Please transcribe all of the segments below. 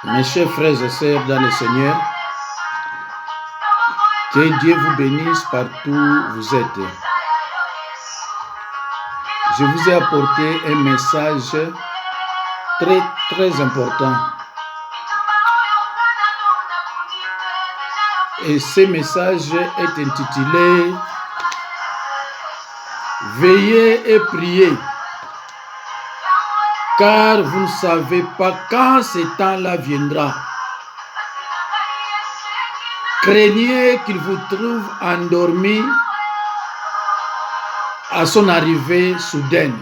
Mes chers frères et sœurs dans le Seigneur, que Dieu vous bénisse partout où vous êtes. Je vous ai apporté un message très important. Et ce message est intitulé « Veillez et priez, car vous ne savez pas quand ce temps-là viendra. Craignez qu'il vous trouve endormi à son arrivée soudaine. »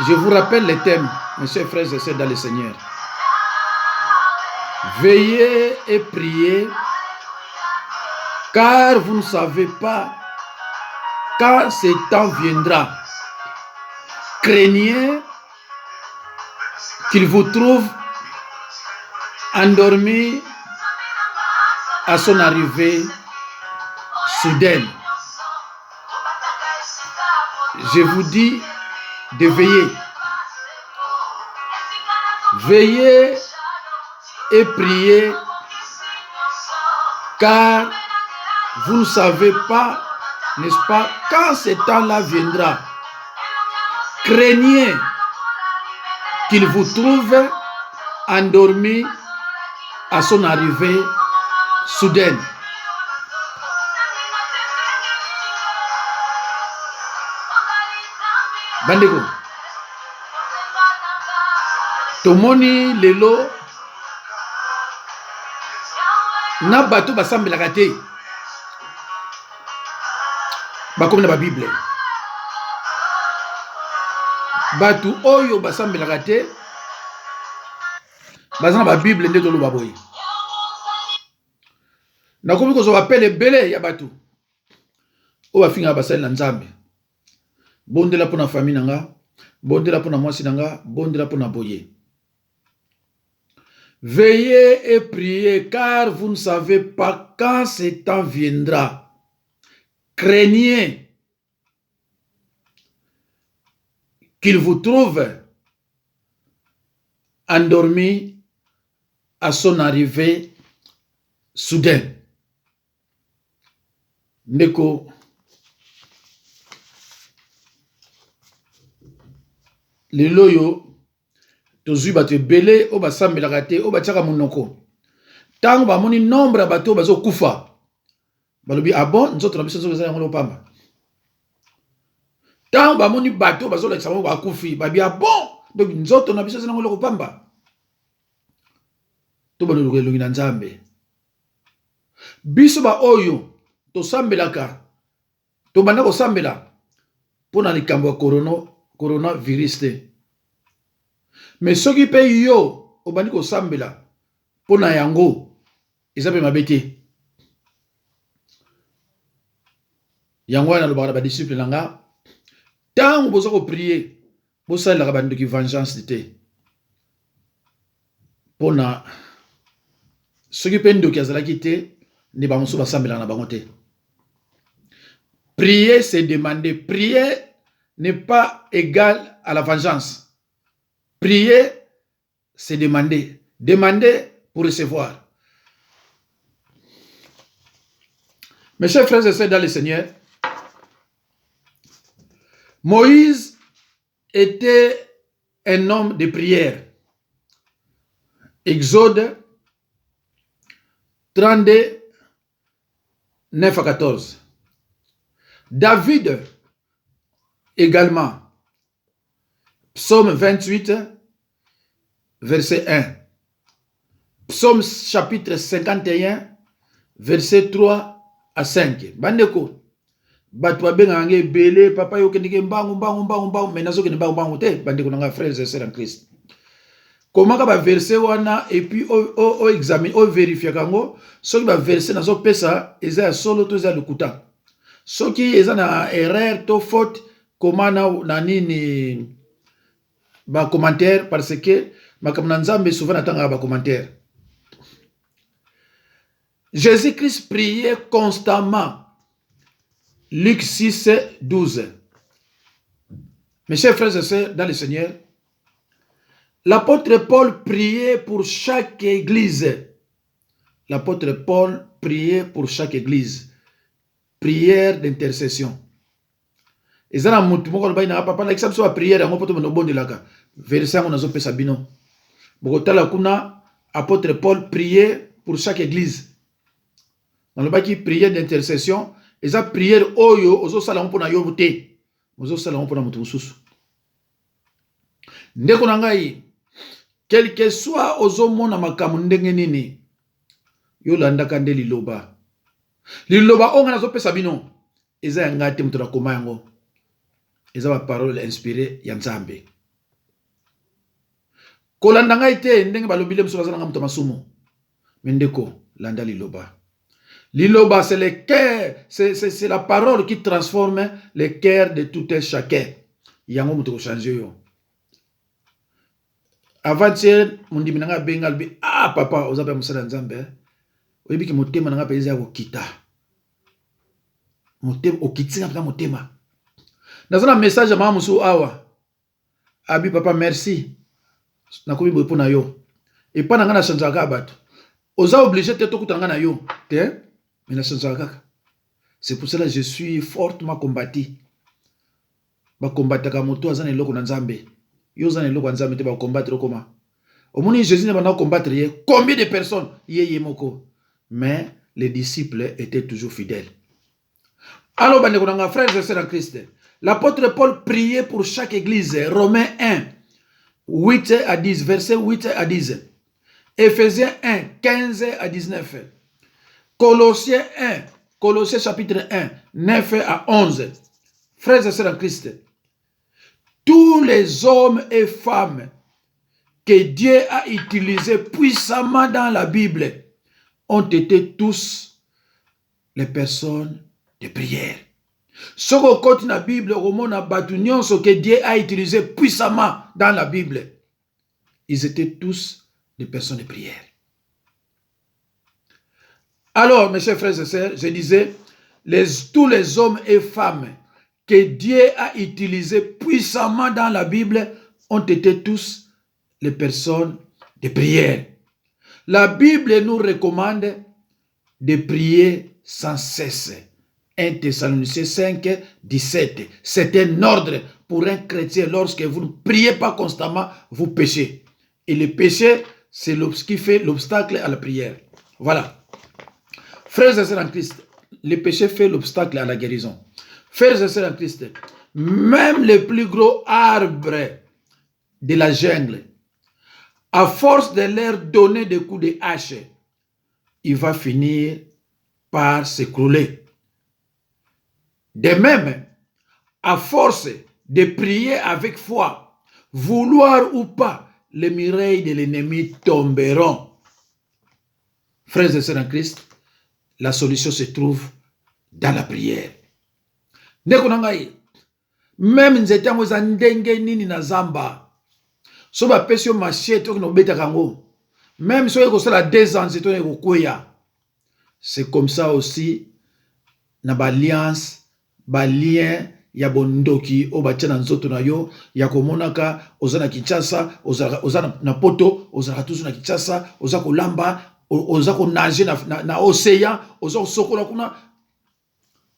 Je vous rappelle les thèmes, mes chers frères et sœurs dans le Seigneur. Veillez et priez, car vous ne savez pas quand ce temps viendra. Craignez qu'il vous trouve endormi à son arrivée soudaine. Je vous dis de veiller. Veillez et priez, car vous ne savez pas, n'est-ce pas, quand ce temps-là viendra. Craignez qu'il vous trouve endormi à son arrivée soudaine. Bandeko, tomoni lelo na bato basambelaka te bakomi na babible. Bato oyo basambelaka te baza na babible nde toloba boye. Nakomi kozwa bapele ebele ya bato oyo bafingaka basali na Nzambe. Bondela mpona famille nanga, bondela mpona mwasi nanga, bondela mpona boye. Veillez et priez, car vous ne savez pas quand ce temps viendra. Craignez qu'il vous trouve endormi à son arrivée soudaine. Ndeko, lelo yo tozwi bato ebele oyo basambelaka te oyo batiaka monoko. Ntango bamoni nombre ya bato oyo bazokufa balobi abo nzoto na biso ezali yango lopamba. Ntango bamoni bato oyo bazolakisa bango bakufi babi abo donc nzoto na biso ezali yango lopamba. To baloluka elongi na Nzambe. Biso ba oyo tosambelaka tobanda kosambela mpona likambo ya coronavirus te. Mais soki pe yo obandi kosambela mpona yango eza mpe mabe te. Yango wana nalobaka na badisciple na nga, ntango boza koprie bosalelaka bandoki vengeance te. Mpona soki mpe ndoki azalaki te nde bamosusu basambelaka na bango te. Prier, c'est demander. Prier n'est pas égal à la vengeance. Prier, c'est demander. Demander pour recevoir. Mes chers frères et sœurs dans le Seigneur, Moïse était un homme de prière. Exode 32, 9 à 14. David également. Psaume 28, verset 1. Psaume chapitre 51, verset 3 à 5. Bandeko, batwa benga nge bele papa yo kendike mbangu mais nazo kende mbangu te bandeko nanga frères et sœurs en Christ. Comment ka ba verset wana et puis o examine o vérifier kango soki ba verset nazo pesa eza solo to eza lokuta. Soki eza na erreur to faute comment na nini ba commentaire parce que makamna Nzambe souvent natanga ba commentaire. Jésus-Christ priait constamment. Luc 6, 12. Mes chers frères et sœurs dans le Seigneur, l'apôtre Paul priait pour chaque église. L'apôtre Paul priait pour chaque église. Prière d'intercession. Et ça, la prière, verset on a pesa bino. Bogotala kuna apôtre Paul priait pour chaque église. Dans le baki prière d'intercession, et ça prière oyo ozo sala on pona yo te. Ozo sala on pona mutu mususu. Ndeko na ngai, quel que soit ozo mona makamu ndenge nini, yo landaka nde liloba. Liloba onga nazo pesa bino, eza yanga te mutu na koma yango. Eza ba parole inspirée ya Nzambe. Kolanda ngai te ndenge balobile musu bazana nga mutu masumu. Mendeko landa liloba. Liloba c'est le cœur, c'est la parole qui transforme le cœur de tout un chacun. Yango mutu ko changer yo. Avant-hier, mon dimi nanga bengal bi ah papa ozabe musala Nzambe. Oyebi ki motema nanga peza ko kita. Motema okitinga pita motema. Dans un message à Mamusu Awa, Abi papa merci. Nakomi bopo na yo. Et pas na chanja kabat. Oza obligé de te kutanga na yo. Te, mais na chanja kaka. C'est pour cela que je suis fortement combattu. Ba combattre ka moto azana eloko na Nzambe. Yo zana eloko na Nzambe te ba combattre comment? Au moment où Jésus ne va pas combattre, combien de personnes yé moko. Mais les disciples étaient toujours fidèles. Alors, frères et sœurs en Christ, l'apôtre Paul priait pour chaque église. Romains 1, 8 à 10, verset 8 à 10. Éphésiens 1, 15 à 19. Colossiens 1, Colossiens chapitre 1, 9 à 11. Frères et sœurs en Christ, tous les hommes et femmes que Dieu a utilisés puissamment dans la Bible ont été tous les personnes de prière. Ce qu'on compte dans la Bible, ce que Dieu a utilisé puissamment dans la Bible, ils étaient tous des personnes de prière. Alors, mes chers frères et sœurs, je disais, tous les hommes et femmes que Dieu a utilisés puissamment dans la Bible ont été tous les personnes de prière. La Bible nous recommande de prier sans cesse. 1 Thessaloniciens 5, 17. C'est un ordre pour un chrétien. Lorsque vous ne priez pas constamment, vous péchez. Et le péché, c'est ce qui fait l'obstacle à la prière. Voilà. Frères et sœurs en Christ, le péché fait l'obstacle à la guérison. Frères et sœurs en Christ, même le plus gros arbre de la jungle, à force de leur donner des coups de hache, il va finir par s'écrouler. De même, à force de prier avec foi, vouloir ou pas, les murailles de l'ennemi tomberont. Frères et sœurs en Christ, la solution se trouve dans la prière. Même nzete yango eza ndenge nini na zamba. So ba pesi yo machete okino beta kango. Même so yeko sala 2 ans nzete yeko kweya. C'est comme ça aussi na ba alliance, ba lien ya bondoki o batia na nzoto na yo ya komonaka oza na Kinshasa, oza na poto, oza toujours na Kinshasa, oza kolamba, oza ko nager na océan, oza sokola kuna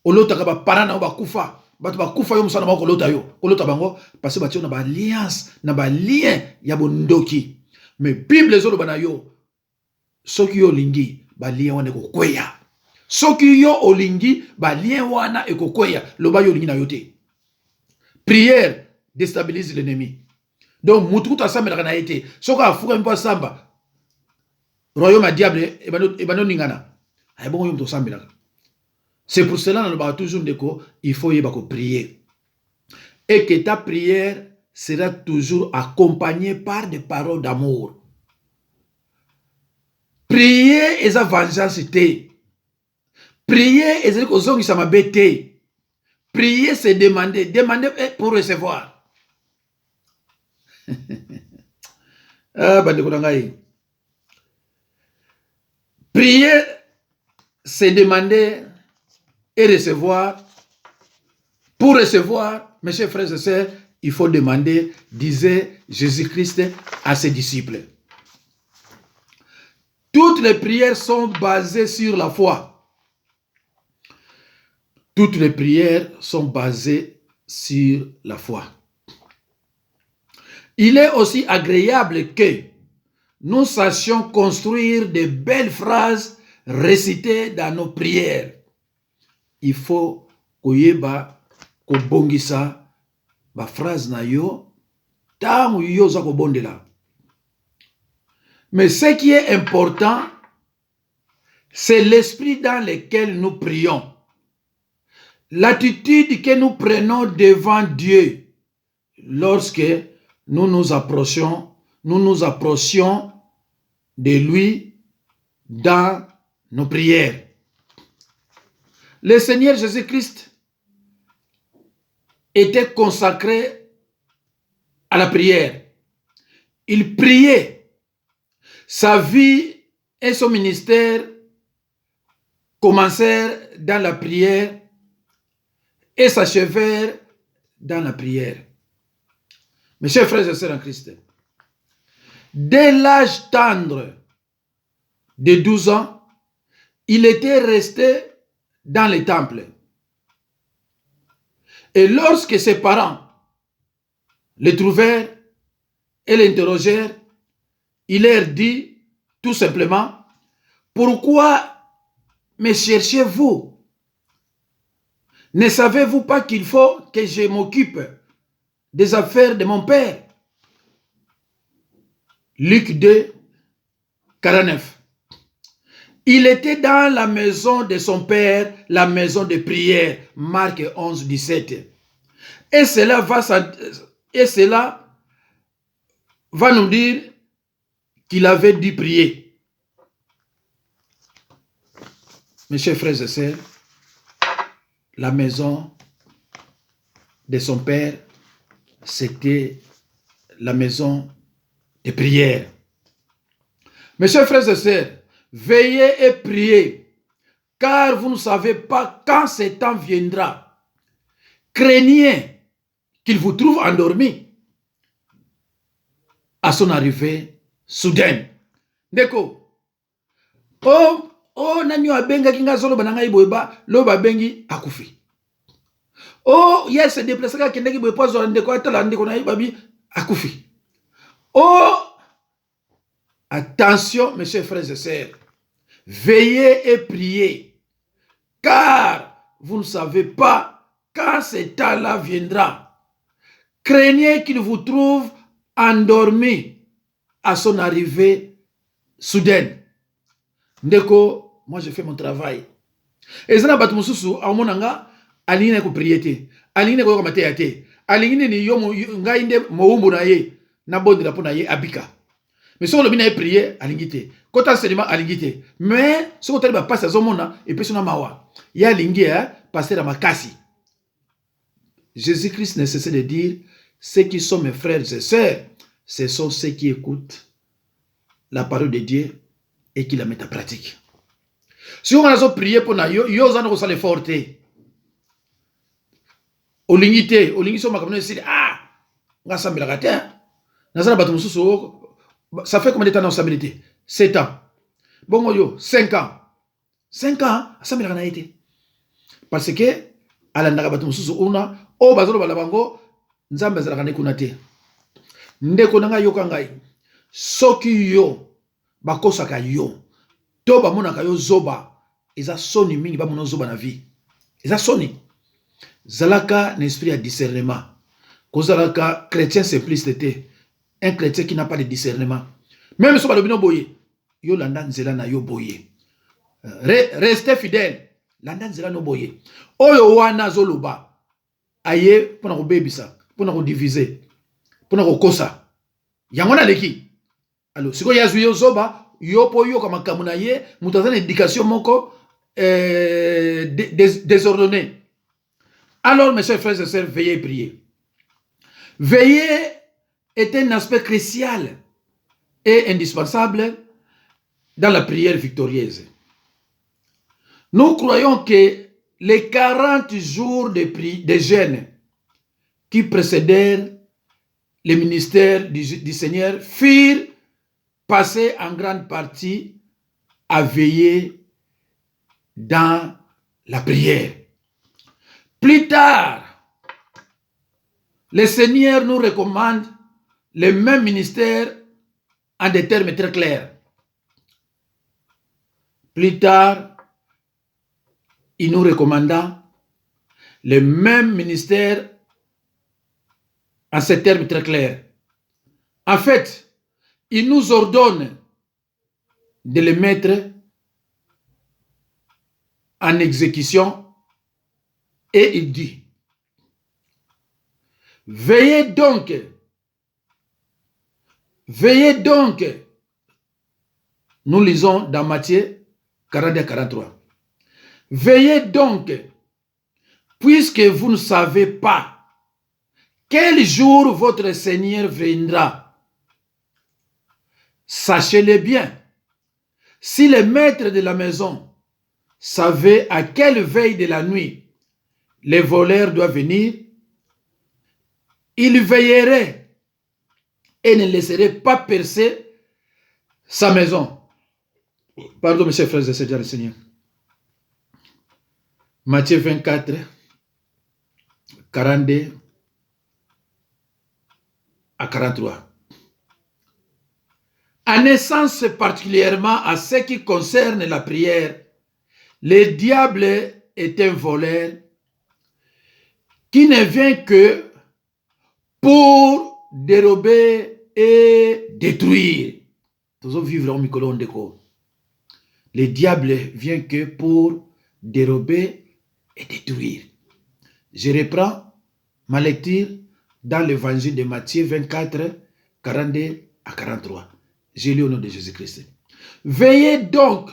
olotaka ba parana ba kufa. Bato bakufa yo musana mako kolota bango parce que batia na ba alliance na ba lien ya bondoki. Mais Bible ezoloba na yo soki yo lingi ba lien wana ko kweya. Soki yo olingi ba lien wana ekokweya loba yo lingi na yo te. Prière déstabilise l'ennemi. Donc mutu asamba na été. Soka afuka mpo samba. Royaume à diable ebano ningana. Ay bongo yo mto samba. C'est pour cela que toujours il faut prier. Et que ta prière sera toujours accompagnée par des paroles d'amour. Prier est la vengeance. Prier est la bête. Prier c'est demander. Demander pour recevoir. Prier c'est demander et recevoir. Pour recevoir, mes chers frères et sœurs, il faut demander, disait Jésus-Christ à ses disciples. Toutes les prières sont basées sur la foi. Toutes les prières sont basées sur la foi. Il est aussi agréable que nous sachions construire de belles phrases récitées dans nos prières. Il faut koyeba kobongisa ba phrase na yo tangu yo za kobondela. Mais ce qui est important, c'est l'esprit dans lequel nous prions. L'attitude que nous prenons devant Dieu lorsque nous nous approchions de lui dans nos prières. Le Seigneur Jésus-Christ était consacré à la prière. Il priait. Sa vie et son ministère commencèrent dans la prière et s'achèvèrent dans la prière. Mes chers frères et sœurs en Christ, dès l'âge tendre de 12 ans, il était resté dans le temple. Et lorsque ses parents le trouvèrent et l'interrogèrent, il leur dit tout simplement, pourquoi me cherchez-vous? Ne savez-vous pas qu'il faut que je m'occupe des affaires de mon père? Luc 2, 49. Il était dans la maison de son père, la maison de prière. Marc 11, 17. Et cela va nous dire qu'il avait dû prier. Mes chers frères et sœurs, la maison de son père, c'était la maison de prière. Mes chers frères et sœurs, veillez et priez, car vous ne savez pas quand ce temps viendra. Craignez qu'il vous trouve endormi à son arrivée soudaine. Ndeko, nanyo abenga kinga zolo bananga iboeba, lo babengi akufi. Yes, se déplacer ka kendeki boepa zo ndeko atala ndeko na ibabi akufi. Attention, mes chers frères et sœurs, veillez et priez, car vous ne savez pas quand ce temps-là viendra. Craignez qu'il vous trouve endormi à son arrivée soudaine. Ndeko, moi je fais mon travail. Et ça n'a pas de mususu, à mon anga, aline ko priete, aline ko mateate, aline ni yomo ngainde moumbu na ye, na bodi la pona ye abika. Mais si on a prié, alingite. Quand on a alingite. Mais si on a passé à Zomona, et puis on a mawa. Il y a lingé, passer à Makasi. Jésus-Christ ne cesse de dire, ceux qui sont mes frères et sœurs, ce sont ceux qui écoutent la parole de Dieu et qui la mettent en pratique. Si on a prié pour nous, yo zano ko sale forte. Olingite, so makamno sidi nga sambela kata. Nazana batu mususu. Ça fait combien de temps dans stabilité? 7 ans. Bon, yo, 5 ans. 5 ans, ça me l'a été. Parce que, à la Nagabatum Susuna, au Bazolo Balabango, Nzamba Zalakane Kunate. Ndekonanga Yokangai. Soki yo, Bakosaka yo, Toba Monaka yo Zoba, Eza Soni Mingi Bamono Zoba na vie. Eza Soni. Zalaka, un esprit à discernement. Kozalaka, chrétien simplicité. Un chrétien qui n'a pas de discernement. Même si on a boye, yo landan zela na yo boye. Restez fidèle. Landan zela no boye. Oyo wana zoloba. Aye, pour nous bébisa, pour nous diviser, pour nous kosa. Yangona leki. Alors, si vous avez yo zoba, yo po yo comme kamuna ye, mutazana éducation moko désordonnée. Alors, mes chers frères et sœurs, veillez et priez. Veillez est un aspect crucial et indispensable dans la prière victorieuse. Nous croyons que les 40 jours de jeûne qui précédèrent le ministère du Seigneur furent passés en grande partie à veiller dans la prière. Plus tard, le Seigneur nous recommande le même ministère en des termes très clairs. Plus tard, il nous recommanda le même ministère en ces termes très clairs. En fait, il nous ordonne de le mettre en exécution et il dit: veillez donc, nous lisons dans Matthieu 42-43. Veillez donc, puisque vous ne savez pas quel jour votre Seigneur viendra. Sachez-le bien, si le maître de la maison savait à quelle veille de la nuit les voleurs doivent venir, il veillerait et ne laisserait pas percer sa maison. Pardon, mes chers frères et sœurs, le Seigneur. Matthieu 24, 42 à 43. En essence, particulièrement à ce qui concerne la prière, le diable est un voleur qui ne vient que pour dérober et détruire. Le diable vient que pour dérober et détruire. Je reprends ma lecture dans l'évangile de Matthieu 24, 42 à 43. Je lis au nom de Jésus-Christ. Veillez donc,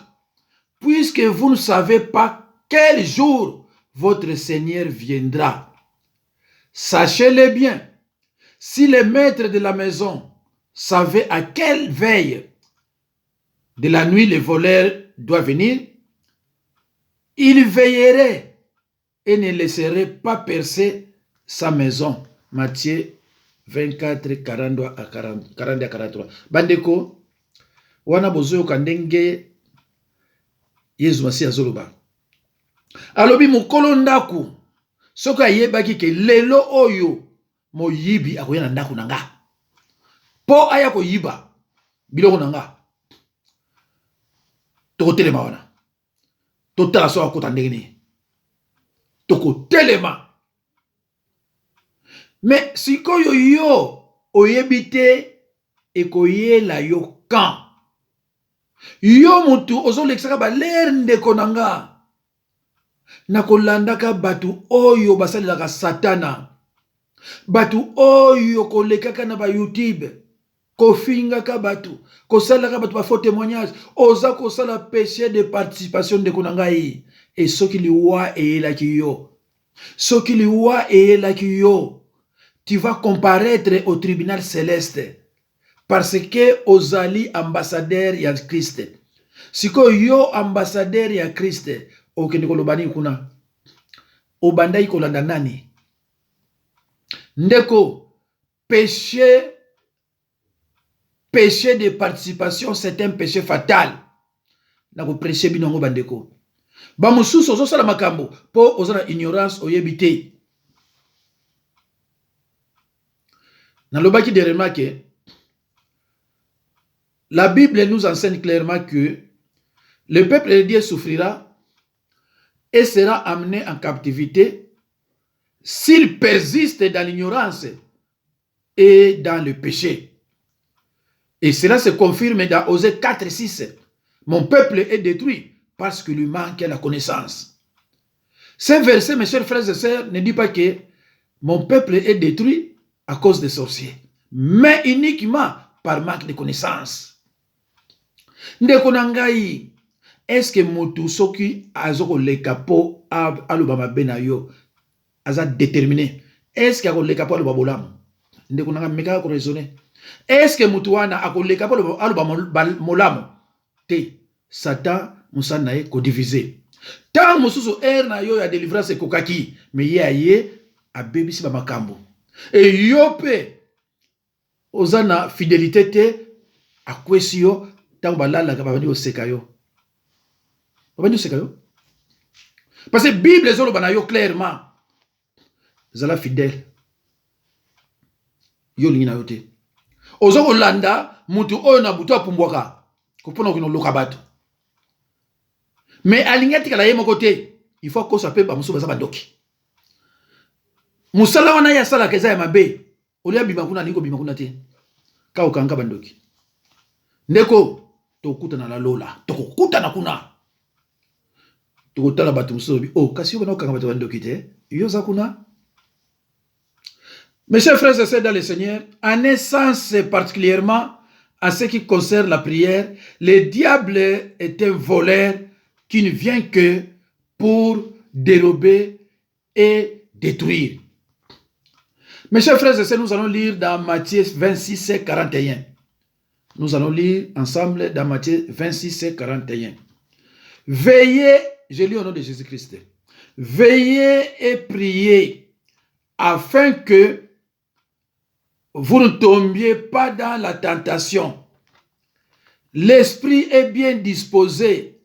puisque vous ne savez pas quel jour votre Seigneur viendra. Sachez-le bien, si le maître de la maison savait à quelle veille de la nuit le voleur doit venir, il veillerait et ne laisserait pas percer sa maison. Matthieu 24, 42 à 43. Bandeko, wana bozo kandenge Yesu Masiya zoloba. Alobi mukolo ndaku, soka yebaki ke lelo oyo moyibi akoyana ndaku nanga. Po aya ko yiba biloko nanga. Toko telema wana. Totala so akota ndenge. Toko telema. Mais sikoyo yo oyebite ekoyela yo kan. Yo mutu ozo leksaka ba ler ndeko nanga. Nakolandaka batu oyo basalelaka satana. Batu oyo kolekaka na ba YouTube. Kofingaka batu. Kosalaka batu ba faux témoignage. Oza kosala péché de participation ndeko nanga yi. Et soki liwa eyelaki yo. Soki liwa eyelaki yo. Tu vas comparaître au tribunal céleste parce que ozali ambassadeur ya Christ. Siko yo ambassadeur ya Christ, okende kolobani kuna. Obandai kolanda nani? Ndeko, péché de participation, c'est un péché fatal. Na ko prêcher binongo bandeko. Ba mususu ozo sala makambo po ozana ignorance oyebite. Nalobaki de remarquer, la Bible nous enseigne clairement que le peuple de Dieu souffrira et sera amené en captivité s'il persiste dans l'ignorance et dans le péché. Et cela se confirme dans Osée 4, 6. Mon peuple est détruit parce qu'il lui manque la connaissance. Ce verset, mes chers frères et sœurs, ne dit pas que mon peuple est détruit à cause des sorciers, mais uniquement par manque de connaissance. Ndeko nangai, est-ce que mutu soki azoko leka po alubama benayo aza déterminé? Est-ce que akoleka po alubama bolamu? Ndeko nanga meka ko raisonner. Est-ce que mutu wana akoleka po alubama molamu? Te, Satan musana ko diviser. Tant mususu na yo ya délivrance kokaki, mais ye a bebisi ba makambo. Et yope, ozana fidélité te, akwesi yo, tango balala kababani oseka yo. Babani oseka yo. Parce que Bible ezolo bana yo clairement. Zala fidèle. Yo lingi na yo te. Ozoko landa, mutu oyo na butu apumbwaka. Kupona kino loka bato. Mais alingati kala ye moko te. Il faut ko sape ba musu baza bandoki. Musala wana ya sala keza ya mabe. Olia bima kuna lingo bima kuna te. Ka okanga bandoki. Ndeko tokuta na la lola. Tokuta na kuna. Tokutala bato musu bi. Oh, kasi yo bana okanga bato bandoki te. Yo za kuna. Mes chers frères et sœurs dans le Seigneur, en essence particulièrement en ce qui concerne la prière, le diable est un voleur qui ne vient que pour dérober et détruire. Mes chers frères et sœurs, nous allons lire dans Matthieu 26, 41. Nous allons lire ensemble dans Matthieu 26, 41. Veillez, je lis au nom de Jésus-Christ, veillez et priez afin que vous ne tombiez pas dans la tentation. L'esprit est bien disposé,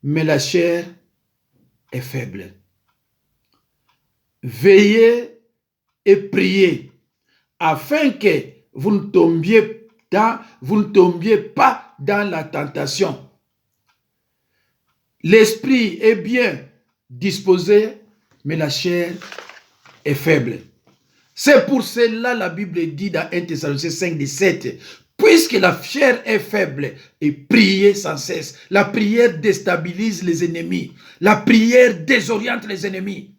mais la chair est faible. Veillez et priez afin que vous ne tombiez pas dans la tentation. L'esprit est bien disposé, mais la chair est faible. C'est pour cela la Bible dit dans 1 Thessaloniciens 5, 17, puisque la chair est faible, et priez sans cesse. La prière déstabilise les ennemis. La prière désoriente les ennemis.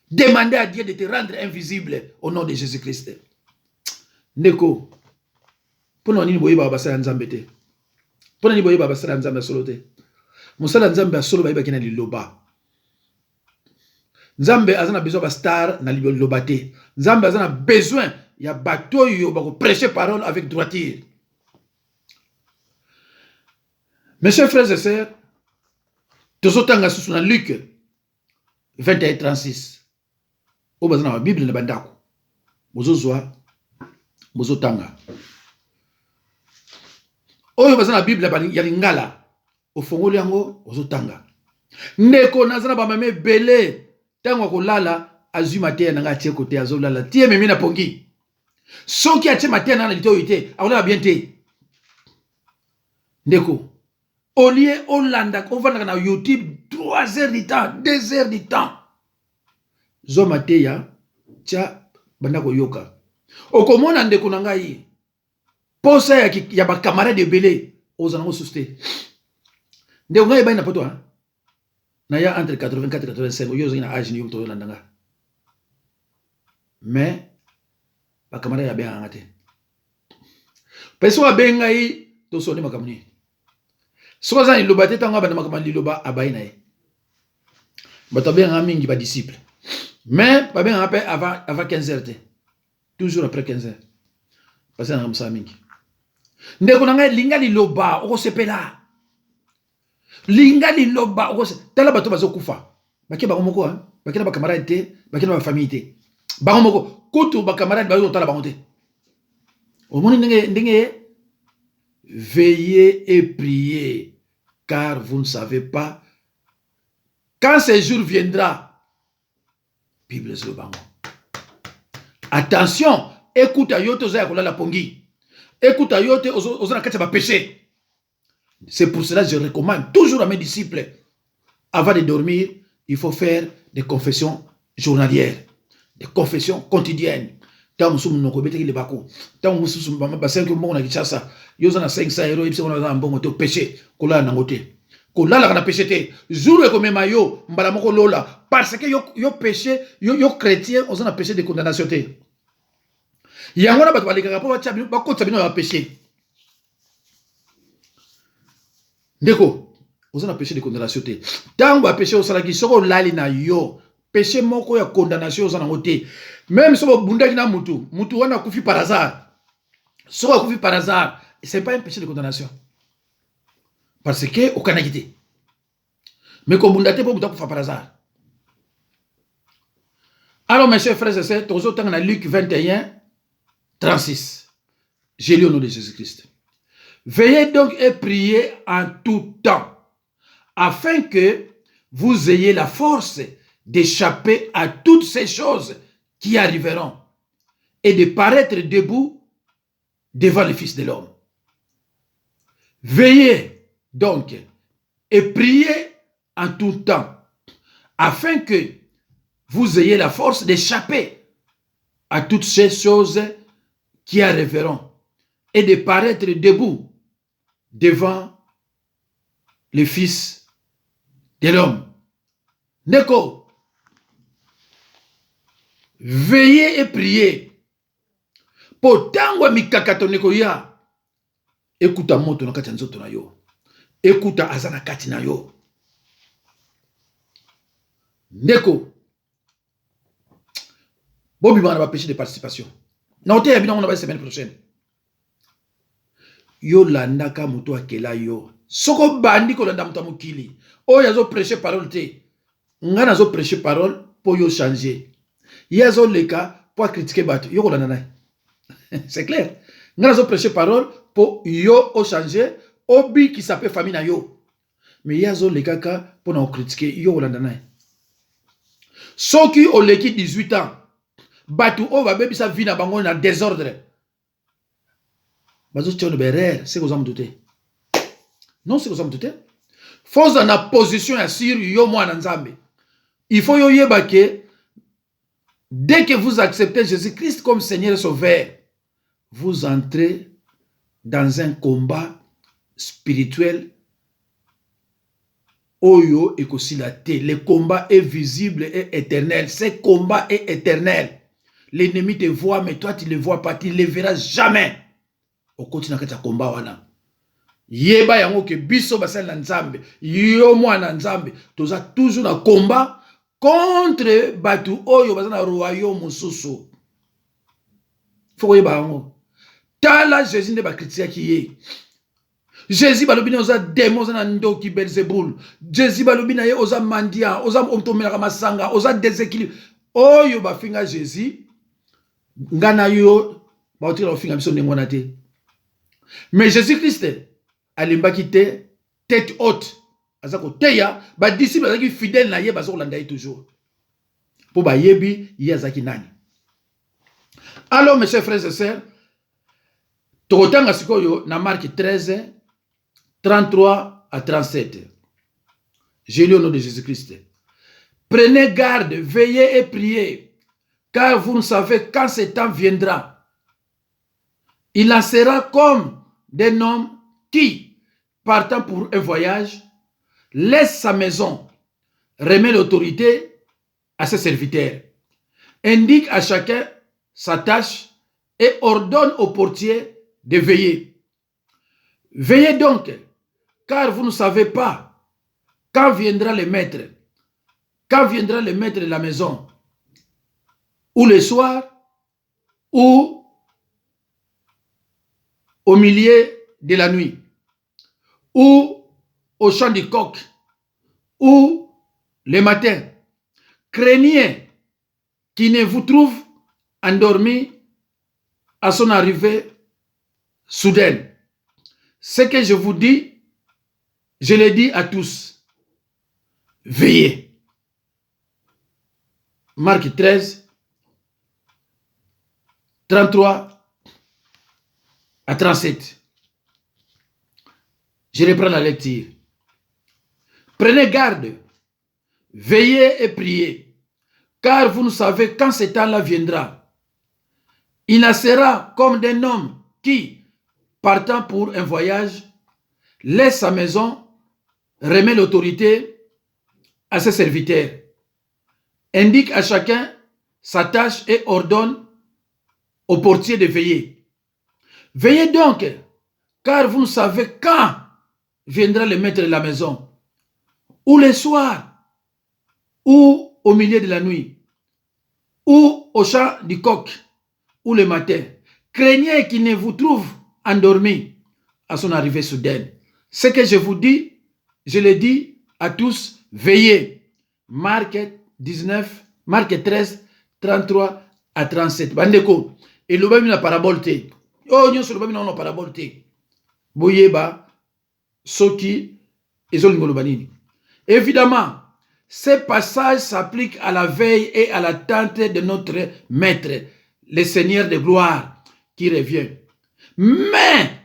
Demandez à Dieu de te rendre invisible au nom de Jésus-Christ. Neko, pour nous dire boye baba sala nzambe te. Pour nous dire boye baba sala nzambe solo te. Musala nzambe solo ba kina liloba. Nzambe azana besoin ba star na liloba te. Nzambe azana besoin ya bato yo ba ko prêcher parole avec droiture. Mes chers frères et sœurs, tozotanga susu na Luc 21, 36. O bazana la Bible na bandako. Bozozwa bozotanga. Oyo bazana la Bible ya lingala. Ofongoli yango ozotanga. Ndeko nazana ba mame belé tango kolala azui matin na nga tie côté azolala tie memi na pongi. Soki atie matin na lito yote akolala bien te. Ndeko olie olanda on va na YouTube 3 heures du temps, 2 heures du temps. Zo mateya tia bandako yoka. Okomona ndeko na ngai posa ya ba camarade de belé ozana suste. Ndeko ngai ba ina poto hein. Na ya entre 84 et 85, yo zina âge ni yumto landanga. Mais ba camarade ya bien angate. Peso abenga yi to soni makamni. So za iloba te tanga ba makamani liloba abaina yi. Ba to bien mingi ba disciple. Mais ba bien après avant 15 heures te. Toujours après 15 heures. Parce que na msa mingi. Ndeko nanga linga liloba oko sepela. Linga liloba okose tala bato bazokufa bake bango moko hein bake na ba camarade te bake na ba famille te bango moko kutu ba camarade bazo tala bango te omoni ndenge veillez et priez car vous ne savez pas quand ce jour viendra. Bible sur le bango. Attention, écoute à yote oza yakola la pongi, écoute à yote oza na kati ba péché. C'est pour cela que je recommande toujours à mes disciples, avant de dormir, il faut faire des confessions journalières, des confessions quotidiennes. Tant que nous avons fait les bako, tant que nous avons fait que mon Kinshasa, nous avons 500 euros, nous avons un bon péché, qu'on a nangoté, qu'on a la péché, jour et comme mayo, mbalamoko lola, parce que yo péché, yo chrétien, on a péché de condamnation. Yangona bat balika po bacha ba ko tsabino ya péché. Ndeko, oza na péché de condamnation te. Tango a péché osalaki soko lali na yo, péché moko ya condamnation oza na ngote. Même soko bundaki na mutu wana kufi par hasard. Soko kufi par hasard, c'est pas un péché de condamnation. Parce que okana kité. Mais ko bundate po muta kufa par hasard. Alors, mes chers frères et sœurs, nous sommes dans Luc 21, 36. J'ai lu au nom de Jésus-Christ. Veillez donc et priez en tout temps, afin que vous ayez la force d'échapper à toutes ces choses qui arriveront et de paraître debout devant le Fils de l'homme. Veillez donc et priez en tout temps, afin que vous ayez la force d'échapper à toutes ces choses qui arriveront et de paraître debout devant le Fils de l'homme. Neko, veillez et priez. Potangwa mikakato neko ya. Écoute moto na kati nzoto na yo. Écoute azana kati na yo. Neko. Bobi bana va péché de participation. Na ote ya bina on va la semaine prochaine. Yo landaka moto akela yo. Soko bandi ko landa moto mukili. O yazo prêcher parole te. Ngana zo prêcher parole pour yo changer. Yazo leka pour critiquer bato. Yo ko landa na. C'est clair. Ngana zo prêcher parole pour yo o changer obi qui s'appelle famille na yo. Mais yazo leka ka pour na critiquer yo ko landa na. Soki o leki 18 ans. Bato o va bebi sa vie na bango na désordre. Bazo tchon berer, c'est que vous en doutez. Non, c'est que vous en doutez. Faut dans la position à sir yo moi nzambe. Il faut yo yeba que dès que vous acceptez Jésus-Christ comme Seigneur et Sauveur, vous entrez dans un combat spirituel. Oyo et kosilate. Le combat est visible et éternel. Ce combat est éternel. L'ennemi te voit, mais toi tu ne le vois pas. Tu ne le verras jamais. Au continue à combat wana. Yeba yango ke biso basal na nzambe. Yo mwana nzambe. Toza toujours na combat contre batu oyo bazana royaume mususu. Faut yeba yango. Tala Jésus ne ba critiquer qui est. Jésus balobina oza démon oza ndoki Belzebul. Jésus balobina ye oza mandia, oza omtomela masanga, oza déséquilibre. Oyo ba finga Jésus. Ngana yo ba otira ofinga biso ndengona te. Mais Jésus-Christ alimba kite tête haute. Azako teya ba disciple azaki fidèle na ye bazoko landa toujours. Pour ba yebi yazaki nani. Alors mes chers frères et sœurs, tokotanga sikoyo na Marc 13 33 à 37. J'ai lu au nom de Jésus-Christ. Prenez garde, veillez et priez, car vous ne savez quand ce temps viendra. Il en sera comme d'un homme qui, partant pour un voyage, laisse sa maison, remet l'autorité à ses serviteurs, indique à chacun sa tâche et ordonne au portier de veiller. Veillez donc, car vous ne savez pas quand viendra le maître de la maison, ou le soir, ou au milieu de la nuit, ou au chant du coq, ou le matin. Craignez qu'il ne vous trouve endormi à son arrivée soudaine. Ce que je vous dis, je le dis à tous. Veillez. Marc 13, 33 à 37. Je reprends la lecture. Prenez garde, veillez et priez, car vous ne savez quand ce temps-là viendra. Il en sera comme d'un homme qui, partant pour un voyage, laisse sa maison, remet l'autorité à ses serviteurs, indique à chacun sa tâche et ordonne au portier de veiller. Veillez donc, car vous ne savez quand viendra le maître de la maison, ou le soir, ou au milieu de la nuit, ou au chant du coq, ou le matin. Craignez qu'il ne vous trouve endormi à son arrivée soudaine. Ce que je vous dis, je le dis à tous, veillez. Marc 13, 33 à 37. Bandeko, et le bami na parabole te. Oh, nyon sur le bami na parabole te. Boyeba, soki, et zolingolo banini. Évidemment, ces passages s'appliquent à la veille et à l'attente de notre Maître, le Seigneur de gloire, qui revient. Mais,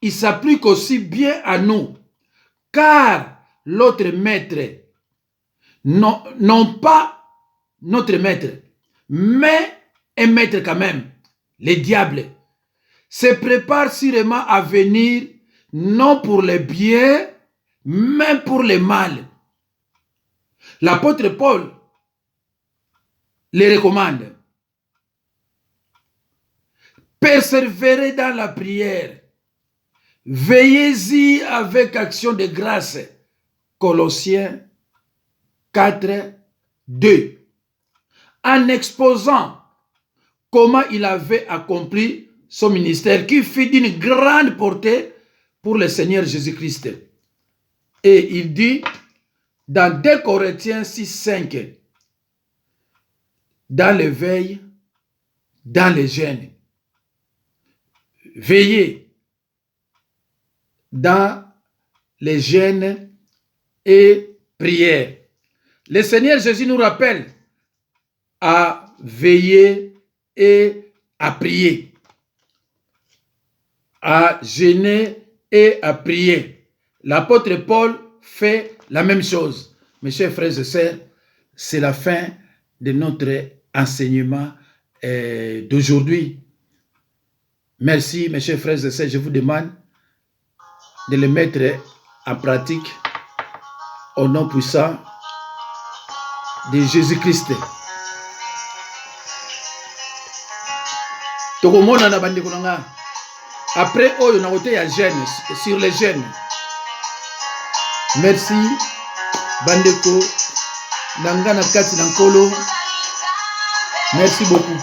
il s'applique aussi bien à nous, car l'autre Maître, non pas notre Maître, mais un Maître quand même, le diable, se prépare sûrement à venir, non pour le bien, mais pour le mal. L'apôtre Paul les recommande. Persévérez dans la prière. Veillez-y avec action de grâce. Colossiens 4, 2. En exposant comment il avait accompli son ministère qui fut d'une grande portée pour le Seigneur Jésus-Christ. Et il dit dans 2 Corinthiens 6, 5, dans l'éveil, dans les jeûnes, veillez dans les jeûnes et prières. Le Seigneur Jésus nous rappelle à veiller et à prier, à jeûner et à prier. L'apôtre Paul fait la même chose. Mes chers frères et sœurs, c'est la fin de notre enseignement d'aujourd'hui. Merci, mes chers frères et sœurs. Je vous demande de le mettre en pratique au nom puissant de Jésus-Christ. Après, on a voté à jeûne, sur les jeûnes. Merci, Bandeko, Nangana Kati Nankolo. Merci beaucoup.